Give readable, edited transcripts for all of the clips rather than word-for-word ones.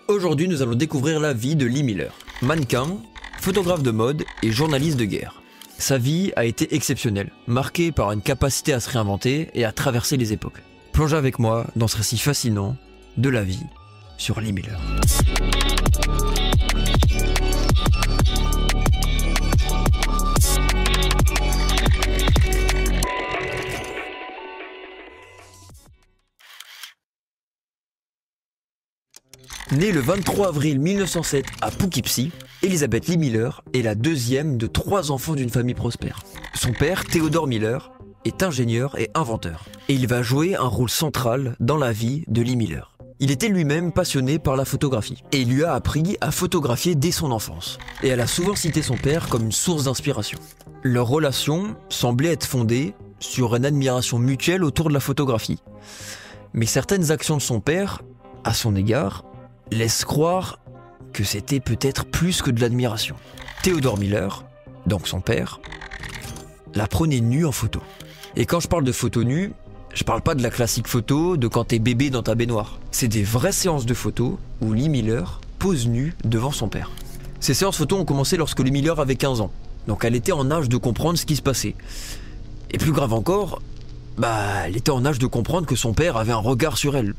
Aujourd'hui, nous allons découvrir la vie de Lee Miller, mannequin, photographe de mode et journaliste de guerre. Sa vie a été exceptionnelle, marquée par une capacité à se réinventer et à traverser les époques. Plongez avec moi dans ce récit fascinant de la vie sur Lee Miller. Née le 23 avril 1907 à Poughkeepsie, Elizabeth Lee Miller est la deuxième de 3 enfants d'une famille prospère. Son père, Theodore Miller, est ingénieur et inventeur, et il va jouer un rôle central dans la vie de Lee Miller. Il était lui-même passionné par la photographie, et il lui a appris à photographier dès son enfance, et elle a souvent cité son père comme une source d'inspiration. Leur relation semblait être fondée sur une admiration mutuelle autour de la photographie. Mais certaines actions de son père, à son égard, laisse croire que c'était peut-être plus que de l'admiration. Theodore Miller, donc son père, la prenait nue en photo. Et quand je parle de photo nue, je parle pas de la classique photo de quand t'es bébé dans ta baignoire. C'est des vraies séances de photos où Lee Miller pose nue devant son père. Ces séances photos ont commencé lorsque Lee Miller avait 15 ans, donc elle était en âge de comprendre ce qui se passait. Et plus grave encore, elle était en âge de comprendre que son père avait un regard sur elle.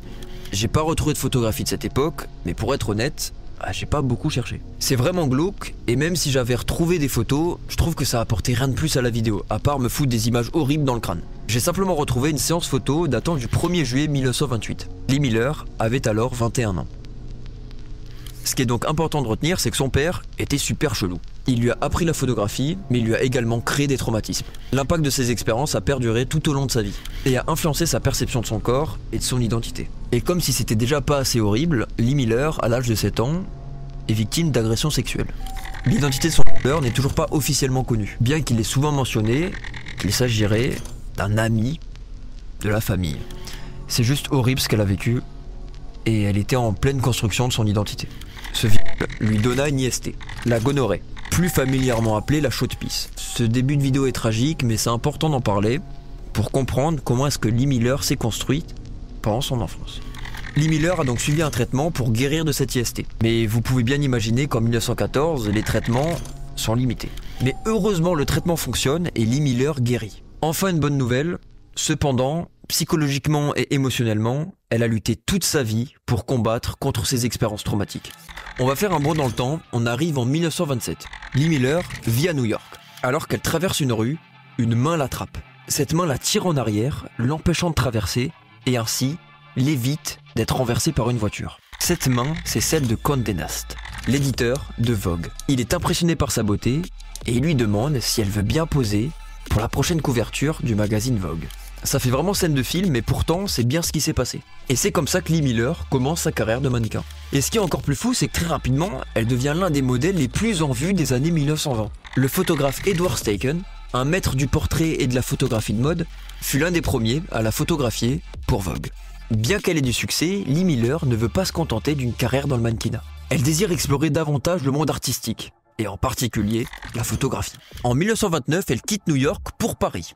J'ai pas retrouvé de photographie de cette époque, mais pour être honnête, j'ai pas beaucoup cherché. C'est vraiment glauque, et même si j'avais retrouvé des photos, je trouve que ça apportait rien de plus à la vidéo, à part me foutre des images horribles dans le crâne. J'ai simplement retrouvé une séance photo datant du 1er juillet 1928. Lee Miller avait alors 21 ans. Ce qui est donc important de retenir, c'est que son père était super chelou. Il lui a appris la photographie, mais il lui a également créé des traumatismes. L'impact de ces expériences a perduré tout au long de sa vie, et a influencé sa perception de son corps et de son identité. Et comme si c'était déjà pas assez horrible, Lee Miller, à l'âge de 7 ans, est victime d'agressions sexuelles. L'identité de son tueur n'est toujours pas officiellement connue, bien qu'il ait souvent mentionné qu'il s'agirait d'un ami de la famille. C'est juste horrible ce qu'elle a vécu, et elle était en pleine construction de son identité. Ce viol lui donna une IST, la gonorrhée, plus familièrement appelée la chaude-pisse. Ce début de vidéo est tragique, mais c'est important d'en parler pour comprendre comment est-ce que Lee Miller s'est construite pendant son enfance. Lee Miller a donc suivi un traitement pour guérir de cette IST. Mais vous pouvez bien imaginer qu'en 1914, les traitements sont limités. Mais heureusement, le traitement fonctionne et Lee Miller guérit. Enfin, une bonne nouvelle, cependant, psychologiquement et émotionnellement, elle a lutté toute sa vie pour combattre contre ces expériences traumatiques. On va faire un bond dans le temps, on arrive en 1927. Lee Miller vit à New York. Alors qu'elle traverse une rue, une main l'attrape. Cette main la tire en arrière, l'empêchant de traverser, et ainsi l'évite d'être renversée par une voiture. Cette main, c'est celle de Condé Nast, l'éditeur de Vogue. Il est impressionné par sa beauté, et il lui demande si elle veut bien poser pour la prochaine couverture du magazine Vogue. Ça fait vraiment scène de film, mais pourtant c'est bien ce qui s'est passé. Et c'est comme ça que Lee Miller commence sa carrière de mannequin. Et ce qui est encore plus fou, c'est que très rapidement, elle devient l'un des modèles les plus en vue des années 1920. Le photographe Edward Steichen, un maître du portrait et de la photographie de mode, fut l'un des premiers à la photographier pour Vogue. Bien qu'elle ait du succès, Lee Miller ne veut pas se contenter d'une carrière dans le mannequinat. Elle désire explorer davantage le monde artistique, et en particulier la photographie. En 1929, elle quitte New York pour Paris.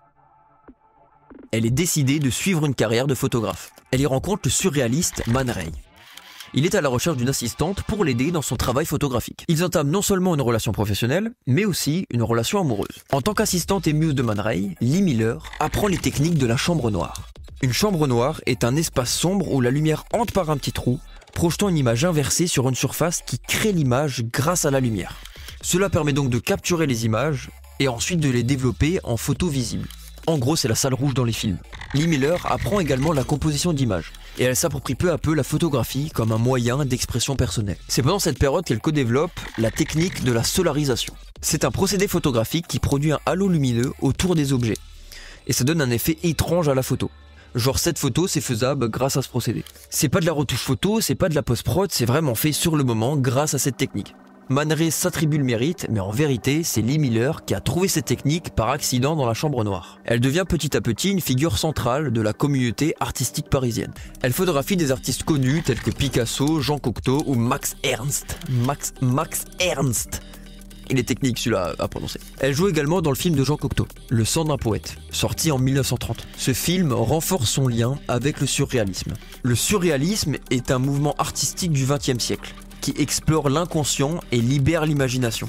Elle est décidée de suivre une carrière de photographe. Elle y rencontre le surréaliste Man Ray. Il est à la recherche d'une assistante pour l'aider dans son travail photographique. Ils entament non seulement une relation professionnelle, mais aussi une relation amoureuse. En tant qu'assistante et muse de Man Ray, Lee Miller apprend les techniques de la chambre noire. Une chambre noire est un espace sombre où la lumière entre par un petit trou, projetant une image inversée sur une surface qui crée l'image grâce à la lumière. Cela permet donc de capturer les images et ensuite de les développer en photos visibles. En gros, c'est la salle rouge dans les films. Lee Miller apprend également la composition d'images, et elle s'approprie peu à peu la photographie comme un moyen d'expression personnelle. C'est pendant cette période qu'elle co-développe la technique de la solarisation. C'est un procédé photographique qui produit un halo lumineux autour des objets, et ça donne un effet étrange à la photo. Genre cette photo, c'est faisable grâce à ce procédé. C'est pas de la retouche photo, c'est pas de la post-prod, c'est vraiment fait sur le moment grâce à cette technique. Man Ray s'attribue le mérite, mais en vérité, c'est Lee Miller qui a trouvé cette technique par accident dans la chambre noire. Elle devient petit à petit une figure centrale de la communauté artistique parisienne. Elle photographie des artistes connus tels que Picasso, Jean Cocteau ou Max Ernst. Max Ernst. Il est technique celui-là à prononcer. Elle joue également dans le film de Jean Cocteau, Le sang d'un poète, sorti en 1930. Ce film renforce son lien avec le surréalisme. Le surréalisme est un mouvement artistique du XXe siècle qui explore l'inconscient et libère l'imagination.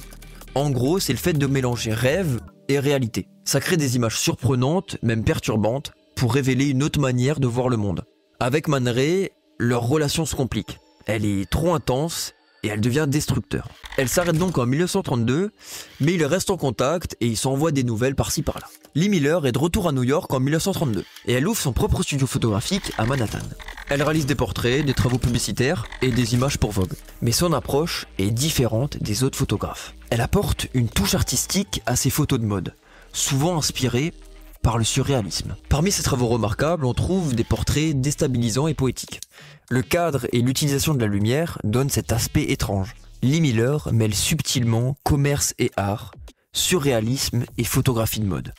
En gros, c'est le fait de mélanger rêve et réalité. Ça crée des images surprenantes, même perturbantes, pour révéler une autre manière de voir le monde. Avec Man Ray, leur relation se complique. Elle est trop intense et elle devient destructeur. Elle s'arrête donc en 1932, mais ils restent en contact et ils s'envoient des nouvelles par-ci par-là. Lee Miller est de retour à New York en 1932 et elle ouvre son propre studio photographique à Manhattan. Elle réalise des portraits, des travaux publicitaires et des images pour Vogue. Mais son approche est différente des autres photographes. Elle apporte une touche artistique à ses photos de mode, souvent inspirées par le surréalisme. Parmi ses travaux remarquables, on trouve des portraits déstabilisants et poétiques. Le cadre et l'utilisation de la lumière donnent cet aspect étrange. Lee Miller mêle subtilement commerce et art, surréalisme et photographie de mode.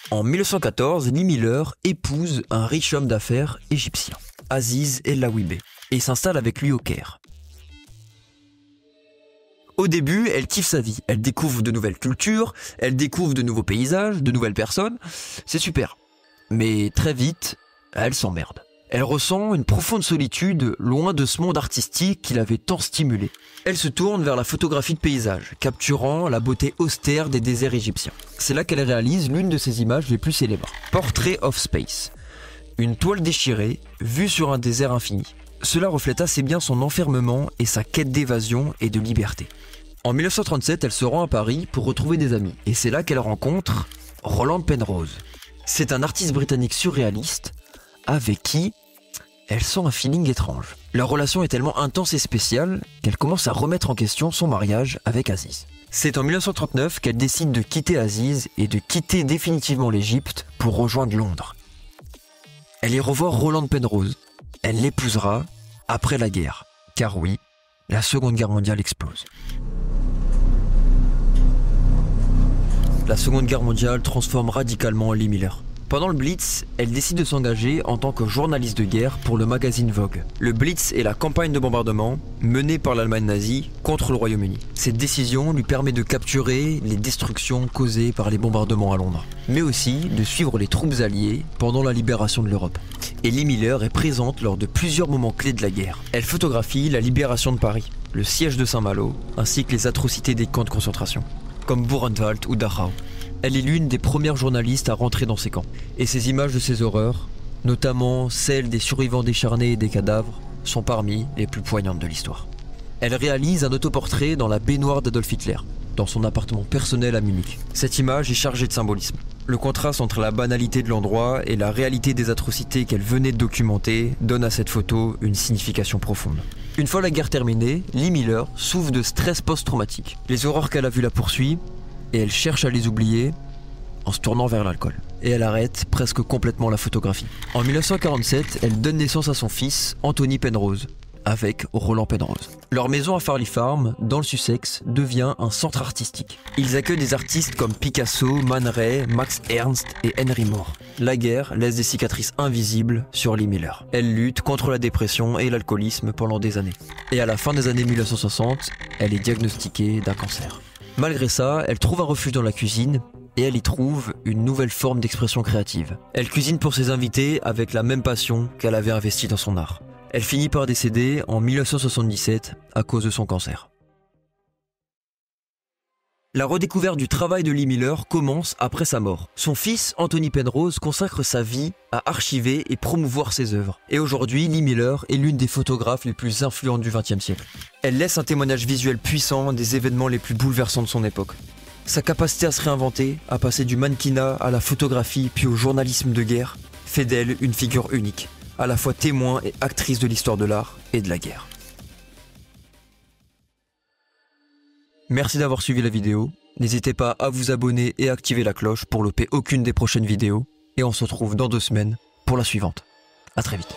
En 1914, Lee Miller épouse un riche homme d'affaires égyptien, Aziz El Laouibé, et s'installe avec lui au Caire. Au début, elle kiffe sa vie, elle découvre de nouvelles cultures, elle découvre de nouveaux paysages, de nouvelles personnes, c'est super. Mais très vite, elle s'emmerde. Elle ressent une profonde solitude loin de ce monde artistique qui l'avait tant stimulée. Elle se tourne vers la photographie de paysage, capturant la beauté austère des déserts égyptiens. C'est là qu'elle réalise l'une de ses images les plus célèbres, Portrait of Space. Une toile déchirée, vue sur un désert infini. Cela reflète assez bien son enfermement et sa quête d'évasion et de liberté. En 1937, elle se rend à Paris pour retrouver des amis. Et c'est là qu'elle rencontre Roland Penrose. C'est un artiste britannique surréaliste avec qui elle sent un feeling étrange. Leur relation est tellement intense et spéciale qu'elle commence à remettre en question son mariage avec Aziz. C'est en 1939 qu'elle décide de quitter Aziz et de quitter définitivement l'Égypte pour rejoindre Londres. Elle y revoit Roland Penrose. Elle l'épousera après la guerre. Car oui, la Seconde Guerre mondiale explose. La Seconde Guerre mondiale transforme radicalement Lee Miller. Pendant le Blitz, elle décide de s'engager en tant que journaliste de guerre pour le magazine Vogue. Le Blitz est la campagne de bombardement menée par l'Allemagne nazie contre le Royaume-Uni. Cette décision lui permet de capturer les destructions causées par les bombardements à Londres, mais aussi de suivre les troupes alliées pendant la libération de l'Europe. Et Lee Miller est présente lors de plusieurs moments clés de la guerre. Elle photographie la libération de Paris, le siège de Saint-Malo, ainsi que les atrocités des camps de concentration, comme Buchenwald ou Dachau. Elle est l'une des premières journalistes à rentrer dans ces camps. Et ces images de ces horreurs, notamment celles des survivants décharnés et des cadavres, sont parmi les plus poignantes de l'histoire. Elle réalise un autoportrait dans la baignoire d'Adolf Hitler, dans son appartement personnel à Munich. Cette image est chargée de symbolisme. Le contraste entre la banalité de l'endroit et la réalité des atrocités qu'elle venait de documenter donne à cette photo une signification profonde. Une fois la guerre terminée, Lee Miller souffre de stress post-traumatique. Les horreurs qu'elle a vues la poursuivent, et elle cherche à les oublier en se tournant vers l'alcool. Et elle arrête presque complètement la photographie. En 1947, elle donne naissance à son fils, Anthony Penrose, avec Roland Penrose. Leur maison à Farley Farm, dans le Sussex, devient un centre artistique. Ils accueillent des artistes comme Picasso, Man Ray, Max Ernst et Henry Moore. La guerre laisse des cicatrices invisibles sur Lee Miller. Elle lutte contre la dépression et l'alcoolisme pendant des années. Et à la fin des années 1960, elle est diagnostiquée d'un cancer. Malgré ça, elle trouve un refuge dans la cuisine et elle y trouve une nouvelle forme d'expression créative. Elle cuisine pour ses invités avec la même passion qu'elle avait investie dans son art. Elle finit par décéder en 1977 à cause de son cancer. La redécouverte du travail de Lee Miller commence après sa mort. Son fils, Anthony Penrose, consacre sa vie à archiver et promouvoir ses œuvres. Et aujourd'hui, Lee Miller est l'une des photographes les plus influentes du XXe siècle. Elle laisse un témoignage visuel puissant des événements les plus bouleversants de son époque. Sa capacité à se réinventer, à passer du mannequinat à la photographie puis au journalisme de guerre, fait d'elle une figure unique, à la fois témoin et actrice de l'histoire de l'art et de la guerre. Merci d'avoir suivi la vidéo, n'hésitez pas à vous abonner et à activer la cloche pour louper aucune des prochaines vidéos, et on se retrouve dans 2 semaines pour la suivante. À très vite.